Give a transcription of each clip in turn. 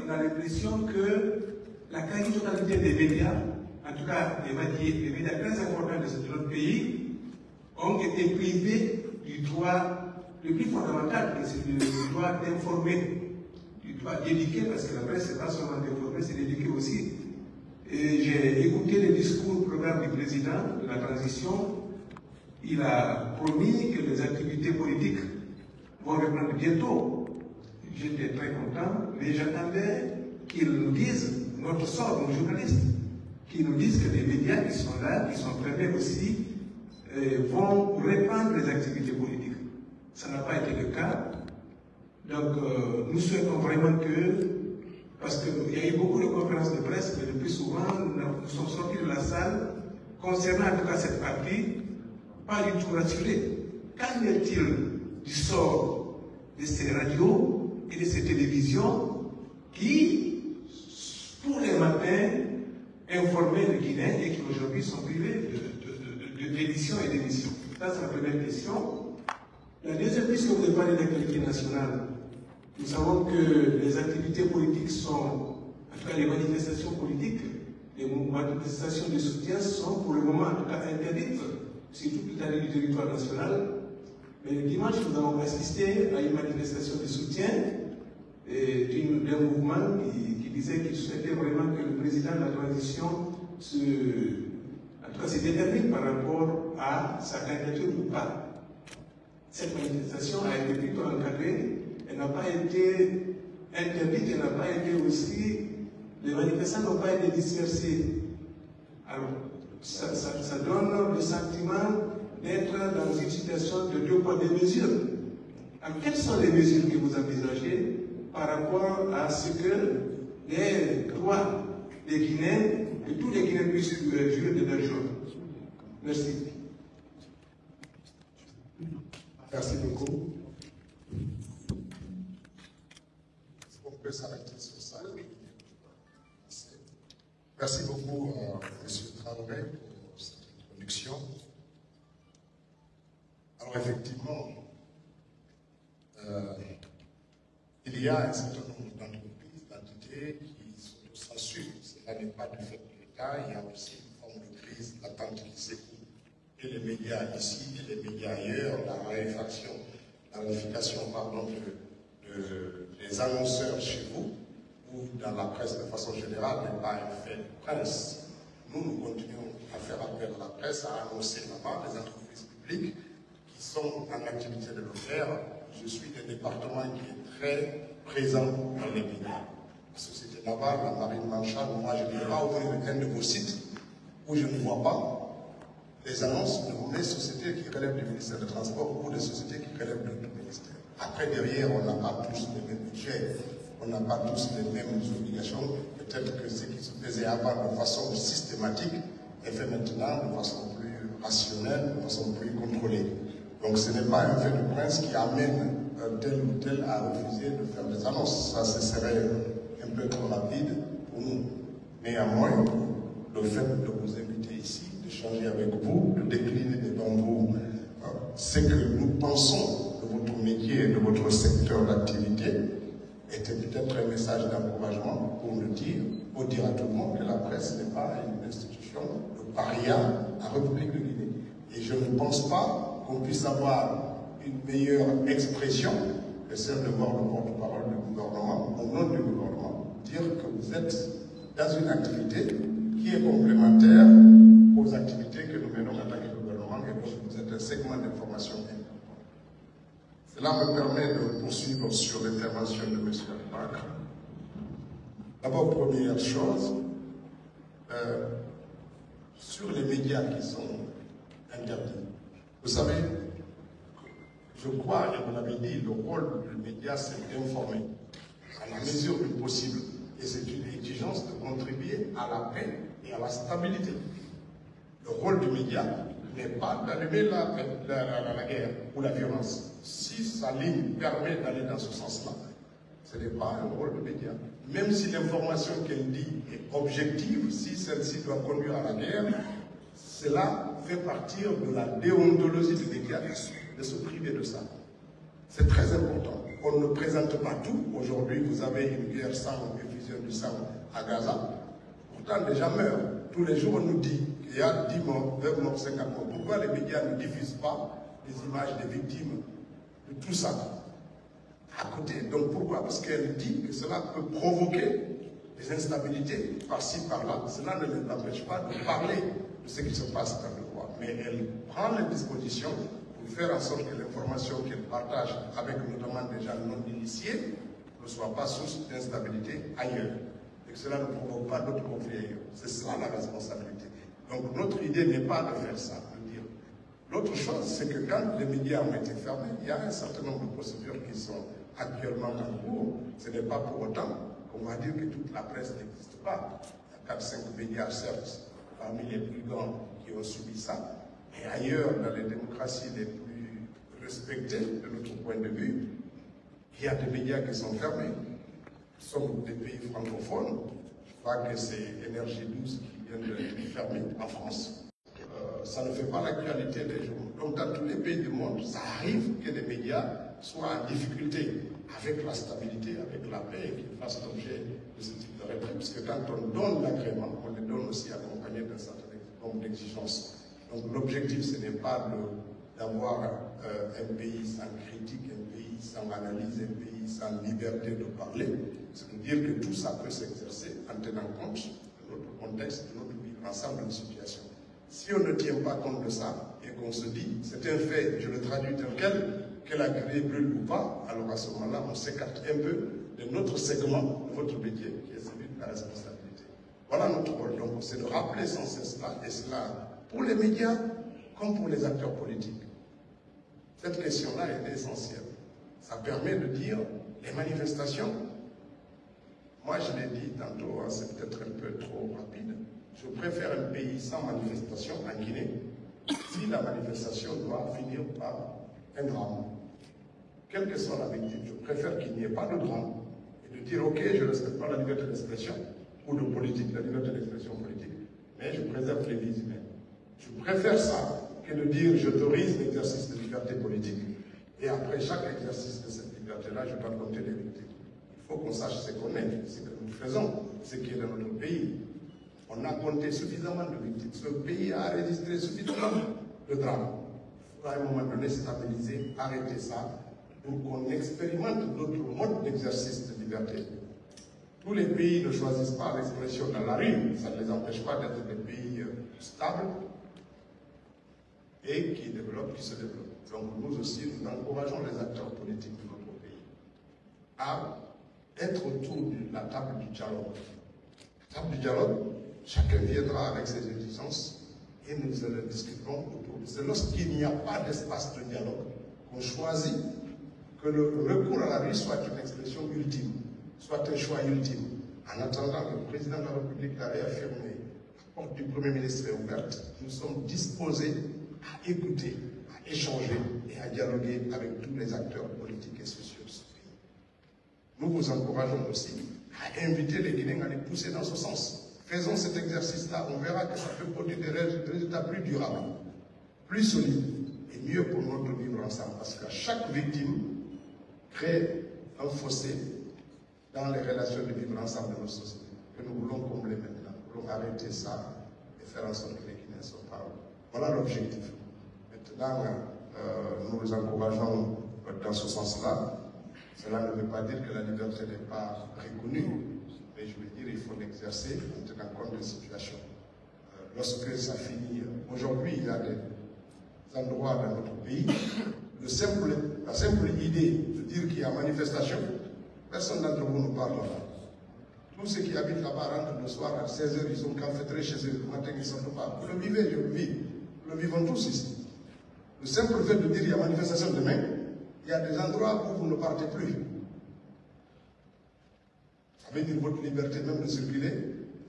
on a l'impression que la quasi-totalité des médias, en tout cas les médias très importants de notre pays, ont été privés du droit le plus fondamental, c'est le droit d'informer, du droit d'éduquer, parce que la presse, ce n'est pas seulement d'informer, c'est d'éduquer aussi. Et j'ai écouté le discours programme du président de la transition. Il a promis que les activités politiques vont reprendre bientôt. J'étais très content, mais j'attendais qu'ils nous disent notre sort, nos journalistes, qu'ils nous disent que les médias qui sont là, qui sont fermés aussi, vont reprendre les activités politiques. Ça n'a pas été le cas. Donc, nous souhaitons vraiment que, parce qu'il y a eu beaucoup de conférences de presse, mais le plus souvent, nous sommes sortis de la salle, concernant en tout cas cette partie, pas du tout rassurés. Qu'en est-il du sort de ces radios et de ces télévisions qui, tous les matins, informaient les Guinéens et qui aujourd'hui sont privés d'édition et d'émission? Ça, c'est la première question. La deuxième, puisque vous avez parlé d'actualité nationale, nous savons que les activités politiques sont, en tout cas les manifestations politiques, les manifestations de soutien sont pour le moment en tout cas interdites sur toute l'étendue du territoire national. Mais le dimanche, nous avons assisté à une manifestation de soutien d'un mouvement qui disait qu'il souhaitait vraiment que le président de la transition se détermine par rapport à sa candidature ou pas. Cette manifestation a été plutôt encadrée, elle n'a pas été interdite, elle n'a pas été aussi, les manifestants n'ont pas été dispersés. Alors, ça donne le sentiment d'être dans une situation de deux poids, deux mesures. Alors, quelles sont les mesures que vous envisagez par rapport à ce que les droits des Guinéens, que tous les Guinéens puissent jouir de leur joie? Merci. Merci beaucoup. On peut s'arrêter sur ça. Merci beaucoup, M. Traoré, pour cette introduction. Alors, effectivement, il y a un certain nombre d'entreprises, d'entités qui s'auto-censurent. Cela n'est pas du fait de l'État, il y a aussi une forme de crise latente qui s'écoule. Et les médias ici et les médias ailleurs, la ramification des annonceurs chez vous ou dans la presse de façon générale n'est pas un fait de presse. Nous continuons à faire appel à la presse, à annoncer là-bas des entreprises publiques qui sont en activité de le faire. Je suis d'un département qui est très présent dans les médias. La Société Navale, la Marine Manchane, moi je ne vais pas ouvrir un de vos sites où je ne vois pas les annonces de les sociétés qui relèvent du ministère des Transports ou des sociétés qui relèvent de tout ministère. Après, derrière, on n'a pas tous les mêmes budgets, on n'a pas tous les mêmes obligations. Peut-être que ce qui se faisait avant de façon systématique est fait maintenant de façon plus rationnelle, de façon plus contrôlée. Donc ce n'est pas un fait de prince qui amène tel ou tel à refuser de faire des annonces. Ça, ce serait un peu trop rapide pour nous. Néanmoins, le fait de vous inviter ici, d'échanger avec vous, de décliner devant vous ce que nous pensons de votre métier et de votre secteur d'activité était peut-être un message d'encouragement pour nous dire, pour dire à tout le monde que la presse n'est pas une institution de paria en République de Guinée. Et je ne pense pas qu'on puisse avoir une meilleure expression que celle de voir le porte-parole du gouvernement, au nom du gouvernement, dire que vous êtes dans une activité qui est complémentaire aux activités que nous menons en tant que gouvernement et donc vous êtes un segment d'information important. Cela me permet de poursuivre sur l'intervention de M. Bakr. D'abord, première chose, sur les médias qui sont interdits. Vous savez, je crois, et vous l'avez dit, le rôle du média, c'est d'informer, à la mesure du possible. Et c'est une exigence de contribuer à la paix et à la stabilité. Le rôle du média n'est pas d'allumer la guerre ou la violence. Si sa ligne permet d'aller dans ce sens-là, ce n'est pas un rôle de média. Même si l'information qu'elle dit est objective, si celle-ci doit conduire à la guerre, cela fait partir de la déontologie du média de se priver de ça. C'est très important. on ne présente pas tout. Aujourd'hui, vous avez une guerre sans effusion du sang à Gaza. Pourtant, des gens meurent. Tous les jours, on nous dit qu'il y a 10 morts, 20 morts, 50 morts. Pourquoi les médias ne diffusent pas les images des victimes de tout ça à côté? Donc pourquoi? Parce qu'elle dit que cela peut provoquer des instabilités par-ci, par-là. Cela ne l'empêche pas de parler de ce qui se passe dans le droit. Mais elle prend les dispositions pour faire en sorte que l'information qu'elle partage avec notamment des gens non initiés ne soit pas source d'instabilité ailleurs. Et que cela ne provoque pas d'autres conflits ailleurs. C'est cela la responsabilité. Donc notre idée n'est pas de faire ça, de dire. L'autre chose, c'est que quand les médias ont été fermés, il y a un certain nombre de procédures qui sont actuellement en cours. Ce n'est pas pour autant qu'on va dire que toute la presse n'existe pas. Il y a 4-5 médias, certes, parmi les plus grands qui ont subi ça. Et ailleurs, dans les démocraties les plus respectées, de notre point de vue, il y a des médias qui sont fermés. Nous sommes des pays francophones. Je crois que c'est Énergie 12 qui vient de fermer en France. Ça ne fait pas l'actualité des journaux. Donc dans tous les pays du monde, ça arrive que les médias soient en difficulté avec la stabilité, avec la paix, et qu'ils fassent l'objet de ce type de retrait. Parce que quand on donne l'agrément, on le donne aussi accompagné d'un certain nombre d'exigences. Donc l'objectif, ce n'est pas d'avoir un pays sans critique, un pays sans analyse, un pays sans liberté de parler. C'est de dire que tout ça peut s'exercer en tenant compte de notre contexte, de notre vivre ensemble de situation. Si on ne tient pas compte de ça et qu'on se dit, c'est un fait, je le traduis tel quel, que la grille brûle ou pas, alors à ce moment-là, on s'écarte un peu de notre segment, de votre métier, qui est celui de la responsabilité. Voilà notre rôle. Donc, c'est de rappeler sans cesse cela, et cela pour les médias comme pour les acteurs politiques. Cette question-là est essentielle. Ça permet de dire, les manifestations, moi je l'ai dit tantôt, hein, c'est peut-être un peu trop rapide, je préfère un pays sans manifestation en Guinée si la manifestation doit finir par un drame. Quelle que soit la victime, je préfère qu'il n'y ait pas de drame et de dire ok, je ne respecte pas la liberté d'expression ou de politique, la liberté d'expression politique, mais je préserve les vies humaines. Je préfère ça que de dire j'autorise l'exercice de liberté politique et après chaque exercice de cette liberté-là, je dois compter les victimes. Il faut qu'on sache ce qu'on est, ce que nous faisons, ce qui est dans notre pays. On a compté suffisamment de victimes. Ce pays a enregistré suffisamment de drames. Il faut à un moment donné stabiliser, arrêter ça, pour qu'on expérimente d'autres modes d'exercice de liberté. Tous les pays ne choisissent pas l'expression dans la rue. Ça ne les empêche pas d'être des pays stables et qui se développent. Donc nous aussi, nous encourageons les acteurs politiques de notre pays à être autour de la table du dialogue. La table du dialogue, chacun viendra avec ses exigences et nous le discuterons autour. C'est lorsqu'il n'y a pas d'espace de dialogue qu'on choisit que le recours à la rue soit une expression ultime, soit un choix ultime. En attendant, le président de la République l'a réaffirmé, la porte du Premier ministre est ouverte, nous sommes disposés à écouter, à échanger et à dialoguer avec tous les acteurs politiques et sociaux de ce pays. Nous vous encourageons aussi à inviter les Guinéens à les pousser dans ce sens. Faisons cet exercice-là, on verra que ça peut produire des résultats plus durables, plus solides et mieux pour notre vivre ensemble. Parce qu'à chaque victime crée un fossé dans les relations de vivre ensemble de nos sociétés, que nous voulons combler maintenant. Nous voulons arrêter ça et faire en sorte que les Guinéens soient parlés. Voilà l'objectif. Maintenant, nous les encourageons dans ce sens-là. Cela ne veut pas dire que la liberté n'est pas reconnue, mais je veux dire qu'il faut l'exercer en tenant compte des situations. Lorsque ça finit, aujourd'hui, il y a des endroits dans notre pays, la simple idée de dire qu'il y a manifestation, personne d'entre vous ne parle là. Tous ceux qui habitent là-bas rentrent le soir à 16h, ils sont calfeutrés chez eux, le matin ils ne sortent pas. Vous le vivez, je le vis. Nous le vivons tous ici. Le simple fait de dire qu'il y a manifestation demain, il y a des endroits où vous ne partez plus. Ça veut dire votre liberté même de circuler.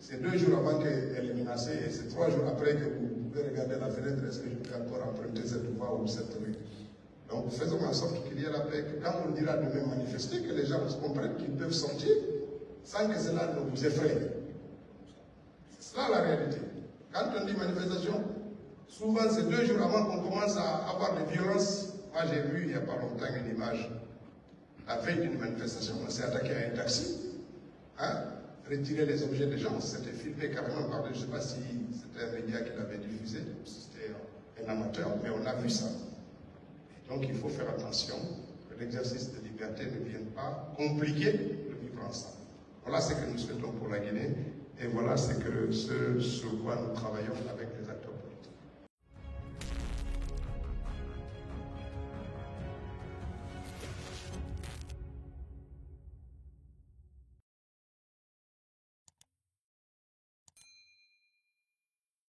C'est 2 jours avant qu'elle est menacée et c'est 3 jours après que vous pouvez regarder la fenêtre, est-ce que je peux encore emprunter cette voie ou cette rue. Donc faisons en sorte qu'il y ait la paix, que quand on dira demain manifester, que les gens comprennent qu'ils peuvent sortir sans que cela ne vous effraie. C'est cela la réalité. Quand on dit manifestation, souvent c'est 2 jours avant qu'on commence à avoir des violences. Moi j'ai vu il n'y a pas longtemps une image la veille d'une manifestation, on s'est attaqué à un taxi, hein, retirer les objets des gens, c'était filmé carrément par, je ne sais pas si c'était un média qui l'avait diffusé, c'était un amateur, mais on a vu ça. Et donc il faut faire attention que l'exercice de liberté ne vienne pas compliquer le vivre ensemble. Voilà ce que nous souhaitons pour la Guinée, et voilà ce sur quoi nous travaillons avec